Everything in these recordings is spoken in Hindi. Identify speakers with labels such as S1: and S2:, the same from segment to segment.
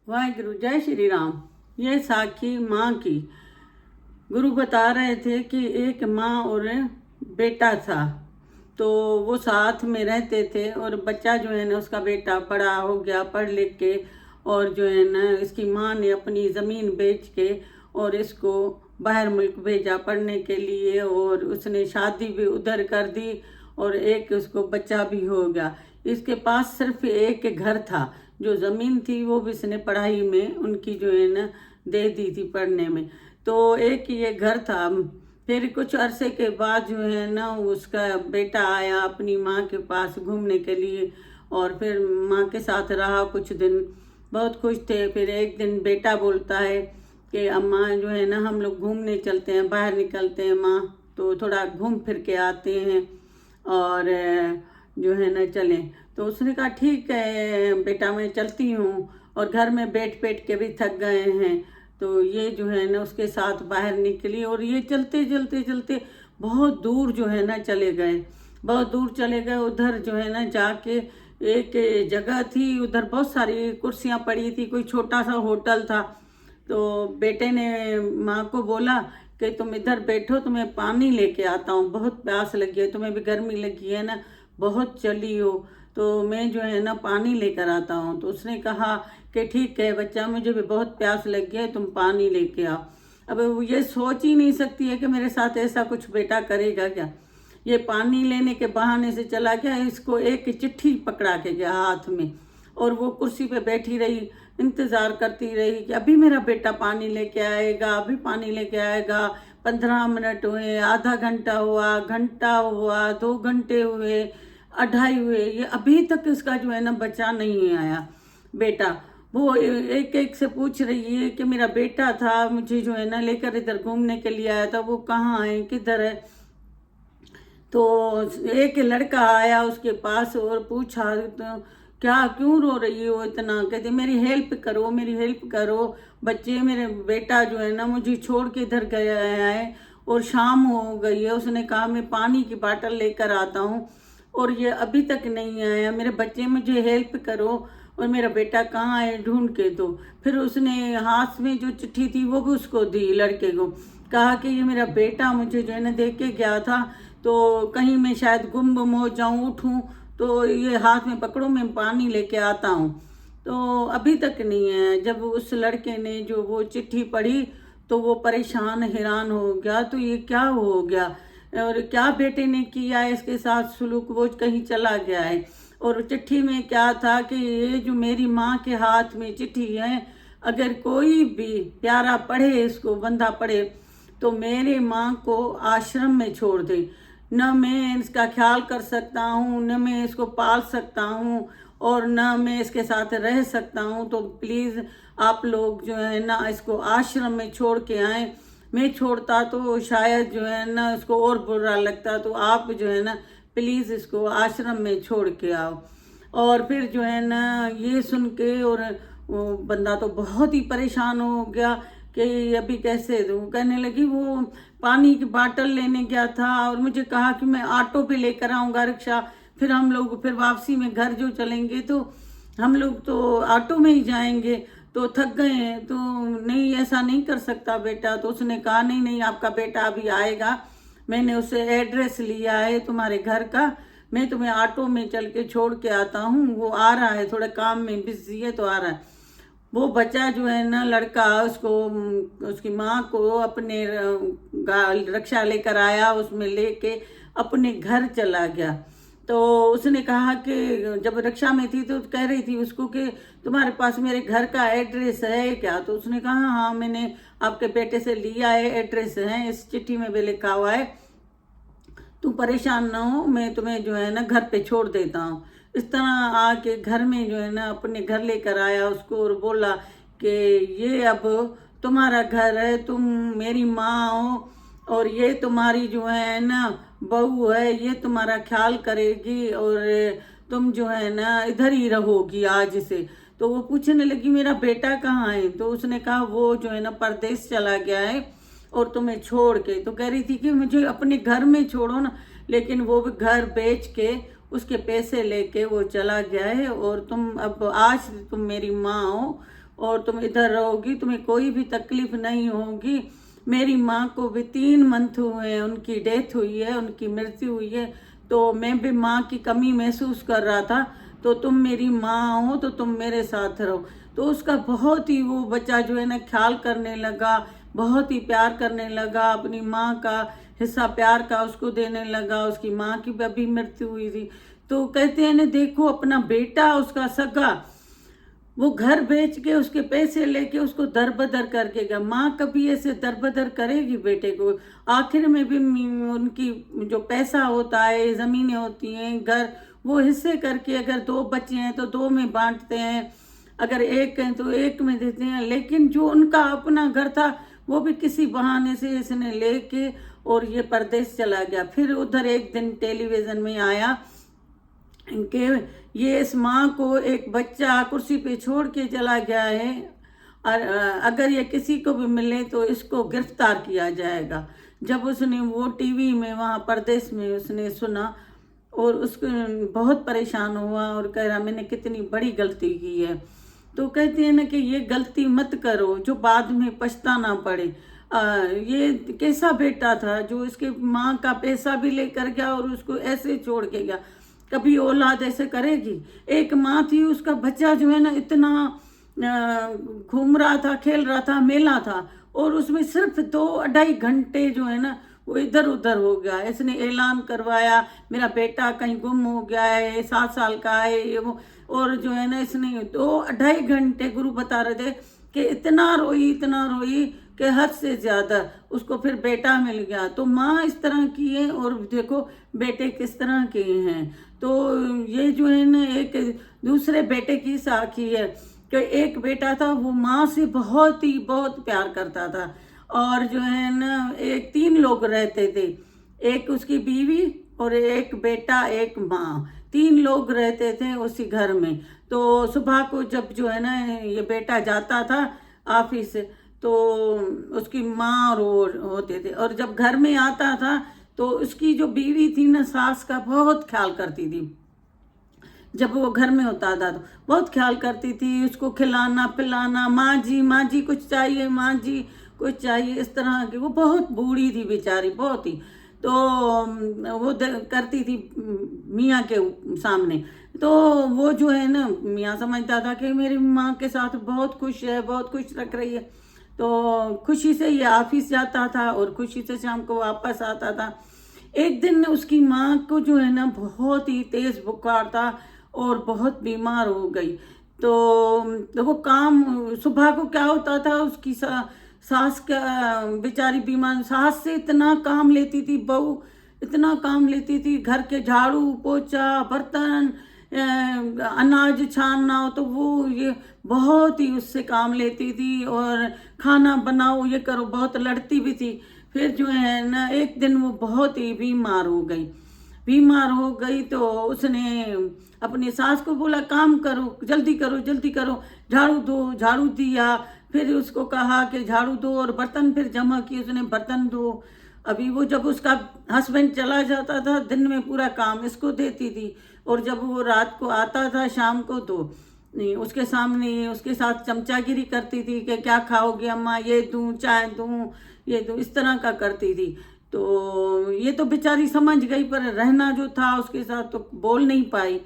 S1: वाहिगुरु। जय श्री राम। ये साखी माँ की। गुरु बता रहे थे कि एक माँ और बेटा था, तो वो साथ में रहते थे और बच्चा जो है ना, उसका बेटा बड़ा हो गया पढ़ लिख के, और जो है ना इसकी माँ ने अपनी ज़मीन बेच के और इसको बाहर मुल्क भेजा पढ़ने के लिए, और उसने शादी भी उधर कर दी और एक उसको बच्चा भी हो गया। इसके पास सिर्फ एक घर था, जो ज़मीन थी वो भी इसने पढ़ाई में उनकी जो है ना दे दी थी पढ़ने में। तो एक ये घर था। फिर कुछ अरसे के बाद जो है ना उसका बेटा आया अपनी माँ के पास घूमने के लिए, और फिर माँ के साथ रहा कुछ दिन, बहुत खुश थे। फिर एक दिन बेटा बोलता है कि अम्मा जो है ना हम लोग घूमने चलते हैं, बाहर निकलते हैं माँ, तो थोड़ा घूम फिर के आते हैं और जो है ना चलें। तो उसने कहा ठीक है बेटा मैं चलती हूँ, और घर में बैठ बैठ के भी थक गए हैं। तो ये जो है ना उसके साथ बाहर निकली, और ये चलते चलते चलते बहुत दूर जो है ना चले गए, बहुत दूर चले गए। उधर जो है ना जाके एक जगह थी, उधर बहुत सारी कुर्सियाँ पड़ी थी, कोई छोटा सा होटल था। तो बेटे ने माँ को बोला कि तुम इधर बैठो, तुम्हें पानी लेके आता हूँ, बहुत प्यास लगी है, तुम्हें भी गर्मी लगी है ना, बहुत चली हो, तो मैं जो है ना पानी लेकर आता हूँ। तो उसने कहा कि ठीक है बच्चा, मुझे भी बहुत प्यास लगी है, तुम पानी लेके आओ। अब वो ये सोच ही नहीं सकती है कि मेरे साथ ऐसा कुछ बेटा करेगा क्या। ये पानी लेने के बहाने से चला गया, इसको एक चिट्ठी पकड़ा के गया हाथ में, और वो कुर्सी पे बैठी रही, इंतज़ार करती रही कि अभी मेरा बेटा पानी लेके आएगा, अभी पानी लेके आएगा। 15 मिनट हुए, आधा घंटा हुआ, घंटा हुआ, 2 घंटे हुए, 2:30 हुए, ये अभी तक इसका जो है ना बच्चा नहीं आया बेटा। वो एक एक से पूछ रही है कि मेरा बेटा था, मुझे जो है ना लेकर इधर घूमने के लिए आया था, वो कहाँ है, किधर है। तो एक लड़का आया उसके पास और पूछा तो क्या क्यों रो रही हो इतना, कहती मेरी हेल्प करो, मेरी हेल्प करो बच्चे, मेरे बेटा जो है ना मुझे छोड़ के इधर गया है और शाम हो गई है। उसने कहा मैं पानी की बाटल लेकर आता हूँ और ये अभी तक नहीं आया, मेरे बच्चे मुझे हेल्प करो, और मेरा बेटा कहाँ है ढूंढ के दो। फिर उसने हाथ में जो चिट्ठी थी वो भी उसको दी, लड़के को, कहा कि ये मेरा बेटा मुझे जो है ना देख के गया था, तो कहीं मैं शायद गुम गुम हो जाऊं, उठूं तो ये हाथ में पकड़ो, मैं पानी लेके आता हूँ। तो अभी तक नहीं है। जब उस लड़के ने जो वो चिट्ठी पढ़ी तो वो परेशान हैरान हो गया, तो ये क्या हो गया और क्या बेटे ने किया है इसके साथ सुलूक, वो कहीं चला गया है। और चिट्ठी में क्या था कि ये जो मेरी माँ के हाथ में चिट्ठी है, अगर कोई भी प्यारा पढ़े, इसको बंदा पढ़े, तो मेरे माँ को आश्रम में छोड़ दे। न मैं इसका ख्याल कर सकता हूँ, न मैं इसको पाल सकता हूँ, और न मैं इसके साथ रह सकता हूँ। तो प्लीज़ आप लोग जो है ना इसको आश्रम में छोड़ के आए। मैं छोड़ता तो शायद जो है ना इसको और बुरा लगता, तो आप जो है ना प्लीज़ इसको आश्रम में छोड़ के आओ। और फिर जो है ना ये सुन के और वो बंदा तो बहुत ही परेशान हो गया कि अभी कैसे दूँ। कहने लगी वो पानी की बाटल लेने गया था और मुझे कहा कि मैं ऑटो पे लेकर आऊँगा रिक्शा, फिर हम लोग फिर वापसी में घर जो चलेंगे तो हम लोग तो ऑटो में ही जाएंगे, तो थक गए हैं, तो नहीं ऐसा नहीं कर सकता बेटा। तो उसने कहा नहीं नहीं आपका बेटा अभी आएगा, मैंने उससे एड्रेस लिया है तुम्हारे घर का, मैं तुम्हें ऑटो में चल के छोड़ के आता हूँ, वो आ रहा है, थोड़ा काम में बिजी है तो आ रहा है। वो बच्चा जो है ना लड़का उसको उसकी माँ को अपने रिक्शा लेकर आया, उसमें लेके अपने घर चला गया। तो उसने कहा कि जब रिक्शा में थी तो कह रही थी उसको कि तुम्हारे पास मेरे घर का एड्रेस है क्या। तो उसने कहा हाँ मैंने आपके बेटे से लिया है, एड्रेस है, इस चिट्ठी में भी लिखा हुआ है, तुम परेशान ना हो, मैं तुम्हें जो है ना घर पे छोड़ देता हूँ। इस तरह आके घर में जो है ना अपने घर लेकर आया उसको और बोला कि ये अब तुम्हारा घर है, तुम मेरी माँ हो, और ये तुम्हारी जो है ना बहू है, ये तुम्हारा ख्याल करेगी, और तुम जो है ना इधर ही रहोगी आज से। तो वो पूछने लगी मेरा बेटा कहाँ है। तो उसने कहा वो जो है ना परदेश चला गया है और तुम्हें छोड़ के। तो कह रही थी कि मुझे अपने घर में छोड़ो ना, लेकिन वो भी घर बेच के उसके पैसे लेके वो चला गया है, और तुम अब आज तुम मेरी माँ हो, और तुम इधर रहोगी, तुम्हें कोई भी तकलीफ नहीं होगी। मेरी माँ को भी 3 मंथ हुए हैं, उनकी डेथ हुई है, उनकी मृत्यु हुई है, तो मैं भी माँ की कमी महसूस कर रहा था, तो तुम मेरी माँ हो तो तुम मेरे साथ रहो। तो उसका बहुत ही वो बच्चा जो है ना ख्याल करने लगा, बहुत ही प्यार करने लगा, अपनी माँ का हिस्सा प्यार का उसको देने लगा। उसकी माँ की भी अभी मृत्यु हुई थी। तो कहते हैं ना, देखो अपना बेटा उसका सगा वो घर बेच के उसके पैसे लेके उसको दरबदर करके गया। माँ कभी ऐसे दरबदर करेगी बेटे को? आखिर में भी उनकी जो पैसा होता है, ज़मीनें होती हैं, घर, वो हिस्से करके अगर 2 बच्चे हैं तो 2 में बांटते हैं, अगर 1 है तो 1 में देते हैं। लेकिन जो उनका अपना घर था वो भी किसी बहाने से इसने लेके और ये परदेश चला गया। फिर उधर एक दिन टेलीविज़न में आया कि ये इस माँ को एक बच्चा कुर्सी पे छोड़ के चला गया है, और अगर ये किसी को भी मिले तो इसको गिरफ्तार किया जाएगा। जब उसने वो टीवी में वहाँ परदेश में उसने सुना और उसको बहुत परेशान हुआ और कह रहा मैंने कितनी बड़ी गलती की है। तो कहते हैं ना कि ये गलती मत करो जो बाद में पछताना पड़े। ये कैसा बेटा था जो इसके माँ का पैसा भी लेकर गया और उसको ऐसे छोड़ के गया? कभी औलाद ऐसे करेगी? एक माँ थी, उसका बच्चा जो है ना इतना घूम रहा था, खेल रहा था, मेला था, और उसमें सिर्फ 2-2.5 घंटे जो है ना वो इधर उधर हो गया। इसने ऐलान करवाया मेरा बेटा कहीं गुम हो गया है, 7 साल का है ये वो, और जो है ना इसने 2-2.5 घंटे, गुरु बता रहे थे कि इतना रोई कि हद से ज़्यादा। उसको फिर बेटा मिल गया। तो माँ इस तरह की है और देखो बेटे किस तरह के हैं। तो ये जो है ना एक दूसरे बेटे की साखी है कि एक बेटा था, वो माँ से बहुत प्यार करता था, और जो है ना 3 लोग रहते थे, एक उसकी बीवी और एक बेटा, एक माँ, 3 लोग रहते थे उसी घर में। तो सुबह को जब जो है ना ये बेटा जाता था ऑफिस, तो उसकी माँ और होते थे, और जब घर में आता था तो उसकी जो बीवी थी ना, सास का बहुत ख्याल करती थी। जब वो घर में होता था तो बहुत ख्याल करती थी, उसको खिलाना पिलाना, माँ जी कुछ चाहिए, माँ जी कुछ चाहिए, इस तरह की। वो बहुत बूढ़ी थी बेचारी, बहुत ही। तो वो करती थी मियाँ के सामने। तो वो जो है ना मियाँ समझता था कि मेरी माँ के साथ बहुत खुश है, बहुत खुश रख रही है। तो खुशी से ये ऑफिस जाता था और खुशी से शाम को वापस आता था। एक दिन उसकी माँ को जो है ना बहुत ही तेज बुखार था और बहुत बीमार हो गई। तो वो काम सुबह को क्या होता था, उसकी सास का बेचारी बीमार, सास से इतना काम लेती थी बहू, इतना काम लेती थी, घर के झाड़ू पोछा, बर्तन, अनाज छानना, तो वो ये बहुत ही उससे काम लेती थी, और खाना बनाओ ये करो, बहुत लड़ती भी थी। फिर जो है ना एक दिन वो बहुत ही बीमार हो गई। तो उसने अपनी सास को बोला काम करो, जल्दी करो, झाड़ू दिया। फिर उसको कहा कि झाड़ू दो, और बर्तन फिर जमा किए, उसने बर्तन दो। अभी वो जब उसका हस्बैंड चला जाता था दिन में पूरा काम इसको देती थी, और जब वो रात को आता था शाम को तो उसके सामने उसके साथ चमचागिरी करती थी कि क्या खाओगे अम्मा, ये दूं, चाय दूं, ये दूं, इस तरह का करती थी। तो ये तो बेचारी समझ गई, पर रहना जो था उसके साथ तो बोल नहीं पाई।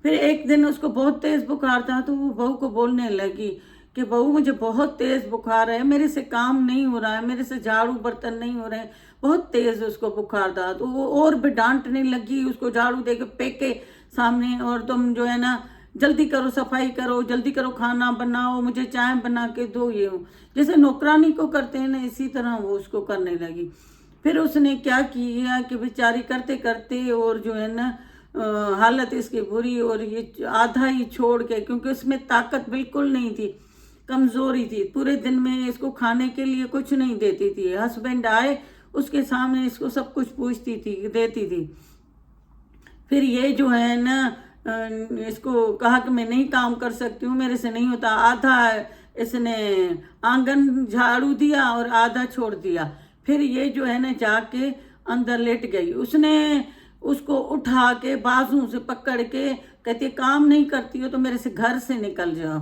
S1: फिर एक दिन उसको बहुत तेज़ बुखार था, तो वो बहू को बोलने लगी कि बहू मुझे बहुत तेज़ बुखार है, मेरे से काम नहीं हो रहा है, मेरे से झाड़ू बर्तन नहीं हो रहे हैं, बहुत तेज़ उसको बुखार था। तो वो और भी डांटने लगी उसको, झाड़ू दे के पेके सामने, और तुम जो है ना जल्दी करो, सफाई करो, जल्दी करो, खाना बनाओ, मुझे चाय बना के दो, ये जैसे नौकरानी को करते हैं ना, इसी तरह वो उसको करने लगी। फिर उसने क्या किया कि बेचारी करते करते और जो है ना हालत इसकी बुरी, और ये आधा ही छोड़ के, क्योंकि उसमें ताकत बिल्कुल नहीं थी, कमज़ोरी थी, पूरे दिन में इसको खाने के लिए कुछ नहीं देती थी। हस्बैंड आए उसके सामने इसको सब कुछ पूछती थी, देती थी। फिर ये जो है ना इसको कहा कि मैं नहीं काम कर सकती हूँ, मेरे से नहीं होता। आधा इसने आंगन झाड़ू दिया और आधा छोड़ दिया। फिर ये जो है ना जाके अंदर लेट गई। उसने उसको उठा के बाजू से पकड़ के कहती काम नहीं करती हो तो मेरे से घर से निकल जाओ।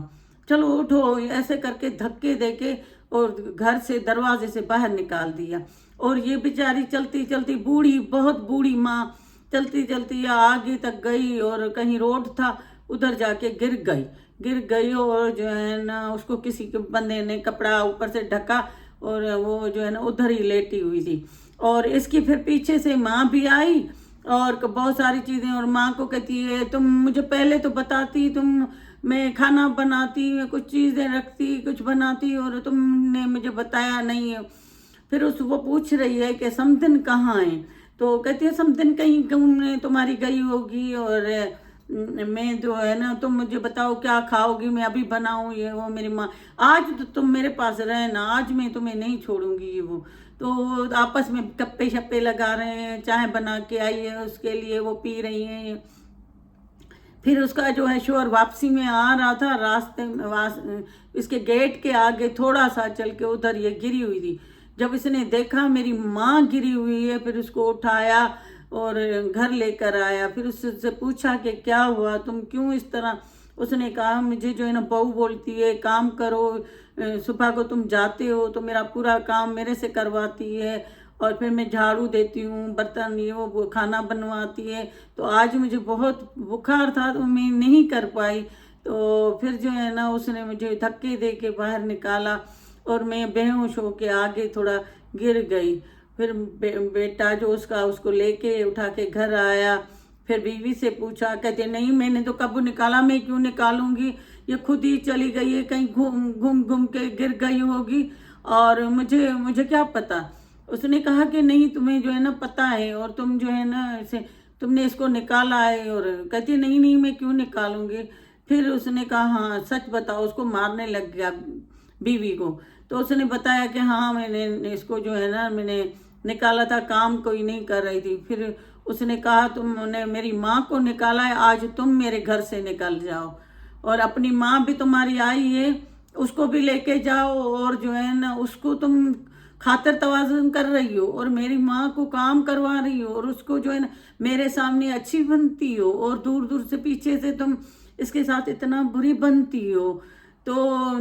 S1: चलो उठो, ऐसे करके धक्के देके और घर से दरवाजे से बाहर निकाल दिया। और ये बेचारी चलती चलती, बूढ़ी, बहुत बूढ़ी माँ, चलती चलती आगे तक गई और कहीं रोड था उधर जाके गिर गई और जो है ना उसको किसी के बंदे ने कपड़ा ऊपर से ढका और वो जो है ना उधर ही लेटी हुई थी। और इसकी फिर पीछे से माँ भी आई और बहुत सारी चीज़ें, और माँ को कहती है तुम मुझे पहले तो बताती, मैं खाना बनाती, मैं कुछ चीज़ें रखती, कुछ बनाती, और तुमने मुझे बताया नहीं है। फिर वो पूछ रही है कि समदिन कहाँ है, तो कहती है समदिन कहीं घूमने तुम्हारी गई होगी, और मैं जो है ना, तुम मुझे बताओ क्या खाओगी, मैं अभी बनाऊँ ये वो। मेरी माँ, आज तो तुम मेरे पास रहना, आज मैं तुम्हें नहीं छोड़ूंगी ये वो। तो आपस में गप्पे शप्पे लगा रहे हैं, चाय बना के आई है उसके लिए, वो पी रही हैं। फिर उसका जो है शोर वापसी में आ रहा था, रास्ते में इसके गेट के आगे थोड़ा सा चल के उधर ये गिरी हुई थी। जब इसने देखा मेरी माँ गिरी हुई है, फिर उसको उठाया और घर लेकर आया। फिर उससे पूछा कि क्या हुआ, तुम क्यों इस तरह। उसने कहा मुझे जो है ना बहू बोलती है काम करो, सुबह को तुम जाते हो तो मेरा पूरा काम मेरे से करवाती है, और फिर मैं झाड़ू देती हूँ, बर्तन ये वो खाना बनवाती है। तो आज मुझे बहुत बुखार था तो मैं नहीं कर पाई। तो फिर जो है ना उसने मुझे धक्के दे के बाहर निकाला और मैं बेहोश होके आगे थोड़ा गिर गई। फिर बेटा जो उसका, उसको लेके उठा के घर आया। फिर बीवी से पूछा, कहते नहीं मैंने तो कब निकाला, मैं क्यों निकालूंगी, ये खुद ही चली गई है, कहीं घूम घूम घूम के गिर गई होगी और मुझे मुझे क्या पता। उसने कहा कि नहीं तुम्हें जो है ना पता है, और तुम जो है ना इसे, तुमने इसको निकाला है। और कहती नहीं नहीं मैं क्यों निकालूंगी। फिर उसने कहा हाँ सच बताओ, उसको मारने लग गया बीवी को। तो उसने बताया कि हाँ मैंने इसको जो है ना मैंने निकाला था, काम कोई नहीं कर रही थी। फिर उसने कहा तुमने मेरी माँ को निकाला है, आज तुम मेरे घर से निकल जाओ, और अपनी माँ भी तुम्हारी आई है उसको भी लेके जाओ, और जो है ना उसको तुम खातर तवाज़ुन कर रही हो और मेरी माँ को काम करवा रही हो, और उसको जो है ना मेरे सामने अच्छी बनती हो, और दूर दूर से पीछे से तुम इसके साथ इतना बुरी बनती हो। तो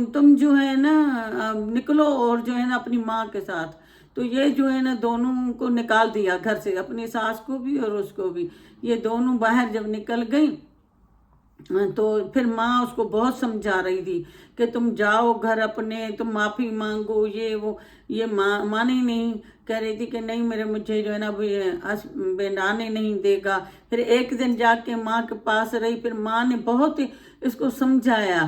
S1: तुम जो है ना निकलो और जो है ना अपनी माँ के साथ। तो ये जो है ना दोनों को निकाल दिया घर से, अपनी सास को भी और उसको भी। ये दोनों बाहर जब निकल गई तो फिर माँ उसको बहुत समझा रही थी कि तुम जाओ घर अपने, तुम माफ़ी मांगो ये वो। ये माने नहीं, कह रही थी कि नहीं मेरे मुझे जो है ना हस्बैंड आने नहीं देगा। फिर एक दिन जाके माँ के पास रही, फिर माँ ने बहुत इसको समझाया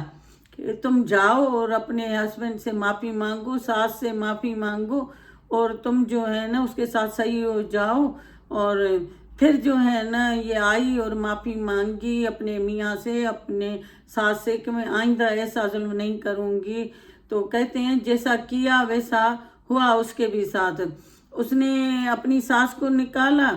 S1: कि तुम जाओ और अपने हस्बैंड से माफ़ी मांगो, सास से माफ़ी मांगो, और तुम जो है ना उसके साथ सही हो जाओ। और फिर जो है ना ये आई और माफ़ी मांगी अपने मियाँ से, अपने सास से, कि मैं आइंदा ऐसा जुल्म नहीं करूँगी। तो कहते हैं जैसा किया वैसा हुआ उसके भी साथ। उसने अपनी सास को निकाला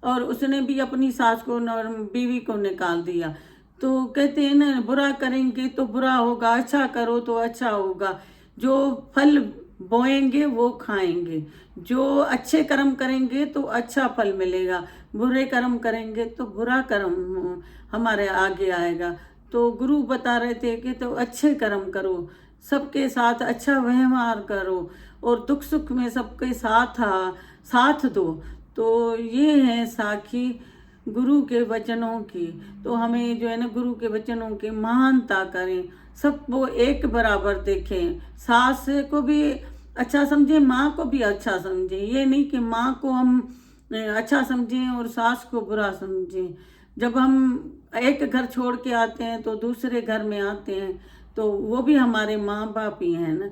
S1: और उसने भी अपनी सास को और बीवी को निकाल दिया। तो कहते हैं ना बुरा करेंगे तो बुरा होगा, अच्छा करो तो अच्छा होगा। जो फल बोएंगे वो खाएंगे, जो अच्छे कर्म करेंगे तो अच्छा फल मिलेगा, बुरे कर्म करेंगे तो बुरा कर्म हमारे आगे आएगा। तो गुरु बता रहे थे कि तो अच्छे कर्म करो, सबके साथ अच्छा व्यवहार करो, और दुख सुख में सबके साथ दो। तो ये है साखी गुरु के वचनों की। तो हमें जो है ना गुरु के वचनों की महानता करें, सबको एक बराबर देखें, सास को भी अच्छा समझें, माँ को भी अच्छा समझें। ये नहीं कि माँ को हम अच्छा समझें और सास को बुरा समझें। जब हम एक घर छोड़ के आते हैं तो दूसरे घर में आते हैं, तो वो भी हमारे माँ बाप ही हैं ना।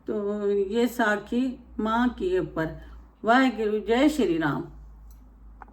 S1: तो ये साखी माँ की ऊपर। वाहेगुरु, जय श्री राम।